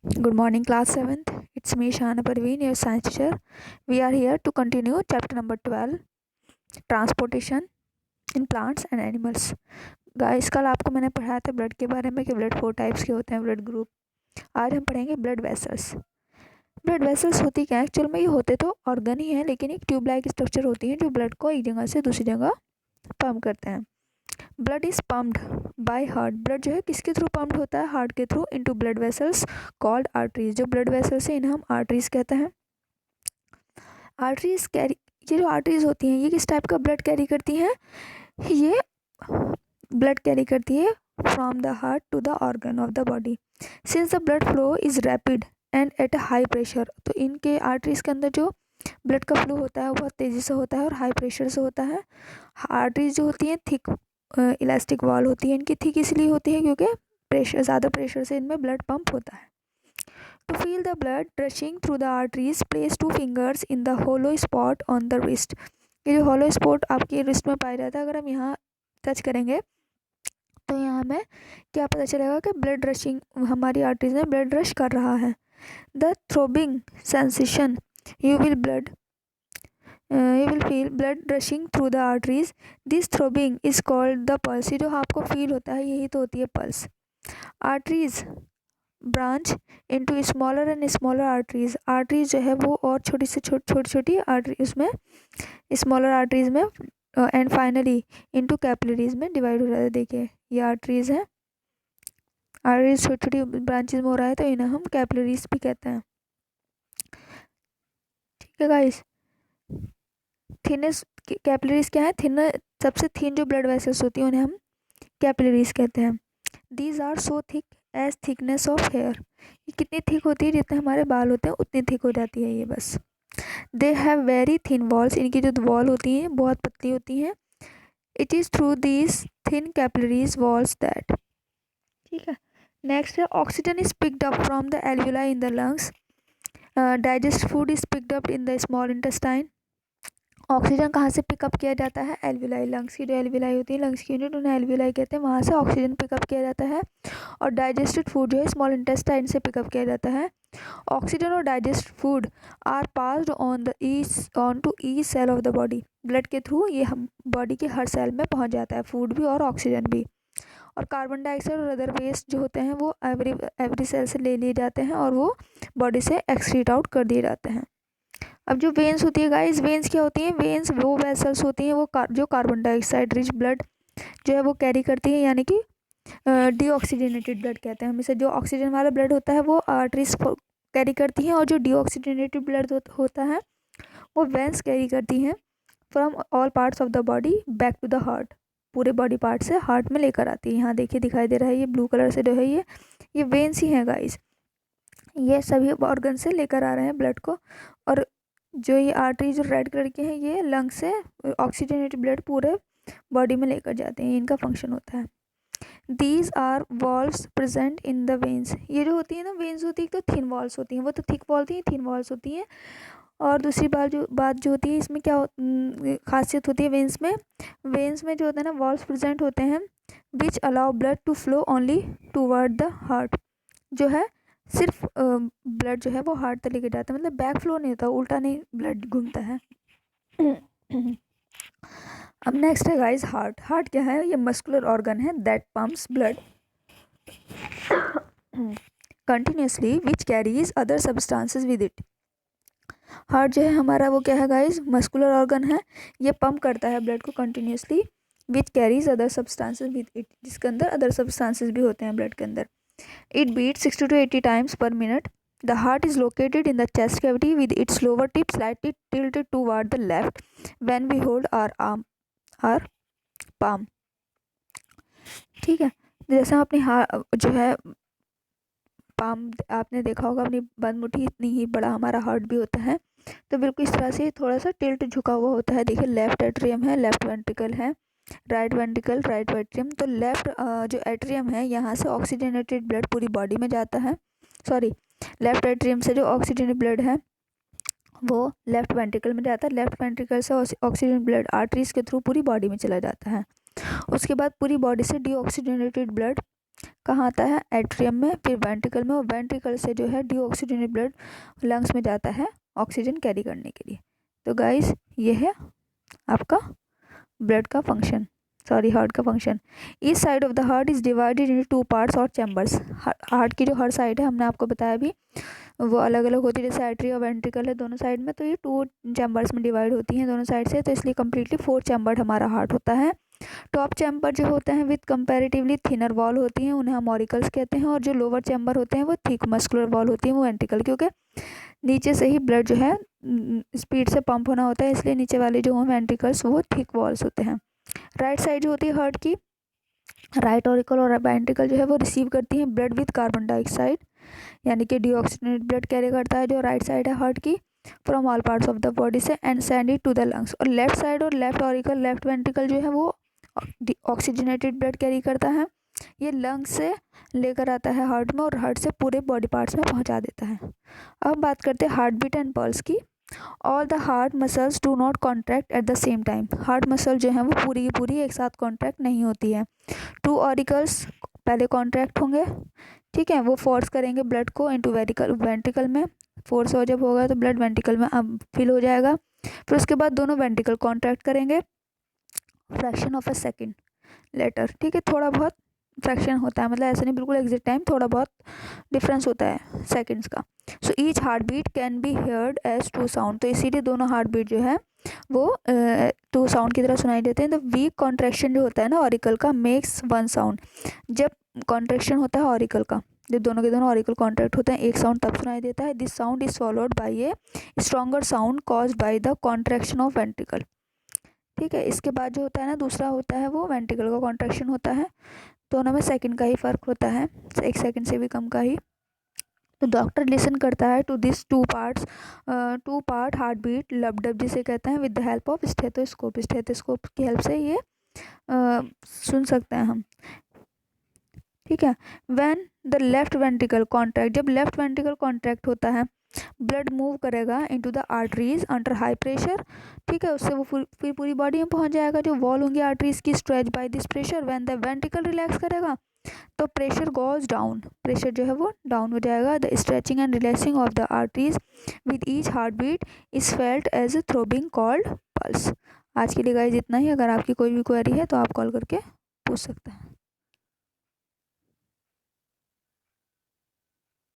Good morning, class 7th. It's me, Shana Parveen, your science teacher. We are here to continue chapter number 12, transportation in plants and animals. Guys, कल आपको मैंने पढ़ाया था blood के बारे में कि ब्लड 4 टाइप्स के होते हैं ब्लड ग्रुप. आज हम पढ़ेंगे ब्लड वेसल्स. ब्लड वेसल्स होती क्या है? एक्चुअल में ये होते तो ऑर्गन ही है, लेकिन एक ट्यूब लाइक स्ट्रक्चर होती है जो ब्लड को एक जगह से दूसरी जगह पंप करते हैं. Blood is pumped by heart. Blood जो है किसके थ्रू पम्प्ड होता है? हार्ट के through into blood vessels called arteries. जो ब्लड वेसल्स है इन्हें हम आर्टरीज कहते हैं. आर्टरीज कैरी, ये जो आर्टरीज होती हैं ये किस टाइप का ब्लड कैरी करती हैं? ये ब्लड कैरी करती है from the heart to the organ of the body. Since the blood flow is rapid and at a high pressure, तो इनके आर्टरीज के अंदर जो ब्लड का फ्लो होता है वो बहुत तेज़ी से होता है और हाई प्रेशर से होता है. आर्टरीज जो होती हैं थिक इलास्टिक वॉल होती है. इनकी थिक इसलिए होती है क्योंकि प्रेशर, ज़्यादा प्रेशर से इनमें ब्लड पंप होता है. To feel the blood rushing through the arteries place 2 fingers in the hollow spot on the wrist. ये जो होलो स्पॉट आपके रिस्ट में पाया जाता है, अगर हम यहाँ टच करेंगे तो यहाँ हमें क्या पता चलेगा कि ब्लड रशिंग, हमारी आर्टरीज में ब्लड रश कर रहा है. The throbbing sensation you will feel blood rushing through the arteries. This throbbing is called the pulse. ये जो आपको फील होता है यही तो होती है pulse. Arteries branch into smaller and smaller arteries. Arteries जो है वो और छोटी से छोटी छोटी आर्टरी उसमें स्मॉलर आर्टरीज में एंड फाइनली इनटू कैपिलरीज में डिवाइड हो रहा है. देखिए ये आर्टरीज है, आर्टरीज छोटी छोटी ब्रांचेज में हो रहा है तो इन्हें हम कैपिलरीज भी कहते हैं. ठीक है गाइस. थिनेस कैपिलरीज क्या है? थिन, सबसे थिन जो ब्लड वेसल्स होती हैं उन्हें हम कैपिलरीज कहते हैं. These are so thick as thickness of hair. ये कितनी थिक होती है? जितने हमारे बाल होते हैं उतनी थिक हो जाती है ये बस. They have very thin walls. इनकी जो वॉल होती हैं बहुत पतली होती हैं. It is through these thin capillaries walls that. ठीक है. नेक्स्ट है oxygen is picked up from the alveoli in the lungs. Digest food is picked up in the small intestine. Oxygen कहाँ से पिकअप किया जाता है? एल्वुलाई. लंग्स की जो एल्वुलाई होती है, लंग्स की यूनिट उन्हें एल्वुलाई कहते हैं, वहाँ से ऑक्सीजन पिकअप किया जाता है. और डाइजेस्टेड फूड जो है स्मॉल इंटेस्टाइन से पिकअप किया जाता है. ऑक्सीजन और digest food are passed on to each cell of the body. Blood के थ्रू ये हम बॉडी के हर सेल में पहुँच जाता है, फूड भी और ऑक्सीजन भी. और कार्बन डाइऑक्साइड और अदर वेस्ट जो होते हैं वो एवरी सेल से ले लिए जाते हैं और वो बॉडी से एक्सक्रीट आउट कर दिए जाते हैं. अब जो वेन्स होती है गाइस, वेन्स क्या होती हैं? वेन्स वो वेसल्स होती हैं वो जो कार्बन डाइऑक्साइड रिच ब्लड जो है वो कैरी करती है, यानी कि डीऑक्सीजनेटेड ब्लड कहते हैं हमेशा. जो ऑक्सीजन वाला ब्लड होता है वो आर्टरीज कैरी करती हैं और जो डीऑक्सीजनेटेड ब्लड होता है वो वेन्स कैरी करती हैं from all parts of the body back to the heart. पूरे बॉडी पार्ट से हार्ट में लेकर आती है. यहाँ देखिए दिखाई दे रहा है ये ब्लू कलर से जो है ये वेन्स ही हैं गाइस. ये सभी ऑर्गन से लेकर आ रहे हैं ब्लड को. और जो ये आर्टरी जो रेड कलर के हैं ये लंग से ऑक्सीजनेटेड ब्लड पूरे बॉडी में लेकर जाते हैं. इनका फंक्शन होता है. These are valves present in the veins. ये जो होती है ना वेन्स होती है तो थिन वॉल्स होती हैं, वो तो थिक वॉल होती हैं, थिन वॉल्स होती हैं. और दूसरी बात जो होती है इसमें क्या खासियत होती है वेन्स में जो होता है ना वॉल्व्स प्रेजेंट होते हैं which allow blood to flow only toward the heart. जो है सिर्फ ब्लड जो है वो हार्ट तक लेके जाता है, मतलब बैक फ्लो नहीं होता, उल्टा नहीं ब्लड घूमता है. अब नेक्स्ट है गाइस हार्ट. हार्ट क्या है? ये मस्कुलर ऑर्गन है that pumps blood continuously which carries other substances with it. Heart जो है हमारा वो क्या है गाइस? मस्कुलर ऑर्गन है. ये पंप करता है ब्लड को continuously which carries other substances with it, जिसके अंदर अदर सब्सटेंसेस भी होते हैं ब्लड के अंदर. It beats 60 to 80 times per minute. The heart is located in the chest cavity with its lower tip slightly tilted toward the left when we hold our palm. ठीक है. जैसे हम अपनी जो है पाम आपने देखा होगा अपनी बंद मुट्ठी इतनी ही बड़ा हमारा हार्ट भी होता है, तो बिल्कुल इस तरह से थोड़ा सा टिल्ट झुका हुआ होता है. देखिए लेफ्ट एट्रियम है, लेफ्ट वेंट्रिकल है, राइट वेंट्रिकल, राइट एट्रियम. तो लेफ्ट जो एट्रियम है यहाँ से ऑक्सीजनेटेड ब्लड पूरी बॉडी में जाता है. सॉरी, लेफ्ट एट्रियम से जो ऑक्सीजनेटेड ब्लड है वो लेफ्ट वेंट्रिकल में जाता है. लेफ्ट वेंट्रिकल से ऑक्सीजन ब्लड आर्टरीज के थ्रू पूरी बॉडी में चला जाता है. उसके बाद पूरी बॉडी से डीऑक्सीजनेटेड ब्लड कहाँ आता है, एट्रियम में, फिर वेंट्रिकल में, और वेंट्रिकल से जो है डीऑक्सीजनेटेड ब्लड लंग्स में जाता है ऑक्सीजन कैरी करने के लिए। तो गाइस ये है आपका ब्लड का फंक्शन, सॉरी हार्ट का function. Each side of the heart is divided into 2 parts और चैम्बर्स। हार्ट की जो हर साइड है, हमने आपको बताया अभी, वो अलग अलग होती है, जैसे एट्री और वेंट्रिकल है दोनों साइड में, तो ये 2 चैम्बर्स में डिवाइड होती हैं दोनों साइड से, तो इसलिए कम्प्लीटली 4 चैम्बर्ड हमारा हार्ट होता है। टॉप चैम्बर जो होते हैं विथ कंपैरेटिवली थिनर वॉल होती हैं, उन्हें हम ऑरिकल्स कहते हैं, और जो लोअर चैम्बर होते हैं वो थिक मस्कुलर वॉल होती है, वो वेंट्रिकल, क्योंकि नीचे से ही ब्लड जो है स्पीड से पंप होना होता है, इसलिए नीचे वाले जो हैं वेंट्रिकल्स वो थिक वॉल्स होते हैं। राइट साइड जो होती है हार्ट की, राइट ऑरिकल और वेंट्रिकल जो है वो रिसीव करती हैं ब्लड विथ कार्बन डाइऑक्साइड, यानी कि डीऑक्सीजनेटेड ब्लड कैरी करता है जो राइट साइड है हार्ट की, from all parts of the body से, and send it to the lungs. और लेफ्ट साइड और लेफ्ट ऑरिकल, लेफ्ट वेंट्रिकल जो है वो ऑक्सीजनेटेड ब्लड कैरी करता है, ये लंग्स से लेकर आता है हार्ट में, और हार्ट से पूरे बॉडी पार्ट्स में पहुंचा देता है। अब बात करते हैं हार्ट बीट एंड पल्स की। All the heart muscles do not contract at the same time. Heart muscle जो है वो पूरी की पूरी एक साथ कॉन्ट्रैक्ट नहीं होती है। 2 ऑरिकल्स पहले कॉन्ट्रैक्ट होंगे, ठीक है, वो फोर्स करेंगे ब्लड को इनटू वेंट्रिकल में, फोर्स हो जब होगा तो ब्लड वेंट्रिकल में अब फिल हो जाएगा, फिर उसके बाद दोनों वेंट्रिकल कॉन्ट्रैक्ट करेंगे fraction of a second later, ठीक है, थोड़ा बहुत फ्रैक्शन होता है, मतलब ऐसा नहीं बिल्कुल एग्जैक्ट टाइम, थोड़ा बहुत डिफरेंस होता है सेकंड्स का। So each heart beat can be heard as 2 sound, तो इसीलिए दोनों हार्ट बीट जो है वो 2 साउंड की तरह सुनाई देते हैं। द वीक कॉन्ट्रैक्शन जो होता है ना ऑरिकल का मेक्स 1 साउंड, जब कॉन्ट्रैक्शन होता है ऑरिकल का, जब दोनों के दोनों ऑरिकल कॉन्ट्रैक्ट होते हैं एक साउंड तब सुनाई देता है। This sound is followed by A stronger sound caused by the contraction of ventricle, ठीक है। इसके बाद जो होता है ना दूसरा होता है वो वेंट्रिकल का कॉन्ट्रैक्शन होता है, दोनों में सेकंड का ही फ़र्क होता है, 1 सेकंड से भी कम का ही। तो डॉक्टर लिसन करता है to this 2 part heart beat lub dub जिसे कहते हैं, with the help of stethoscope. Stethoscope की हेल्प से ये सुन सकते हैं हम, ठीक है। When the left ventricle contract, जब लेफ्ट वेंट्रिकल कॉन्ट्रैक्ट होता है ब्लड मूव करेगा into the arteries under high pressure, ठीक है, उससे वो फिर पूरी बॉडी में पहुंच जाएगा। जो वॉल होंगी आर्टरीज की stretch by this pressure, when the ventricle relax करेगा तो प्रेशर गोज डाउन, प्रेशर जो है वो डाउन हो जाएगा। The stretching and relaxing of the arteries with each heart beat is felt as a throbbing called pulse. आज के लिए गाइस इतना ही। अगर आपकी कोई भी क्वेरी है तो आप कॉल करके पूछ सकते हैं।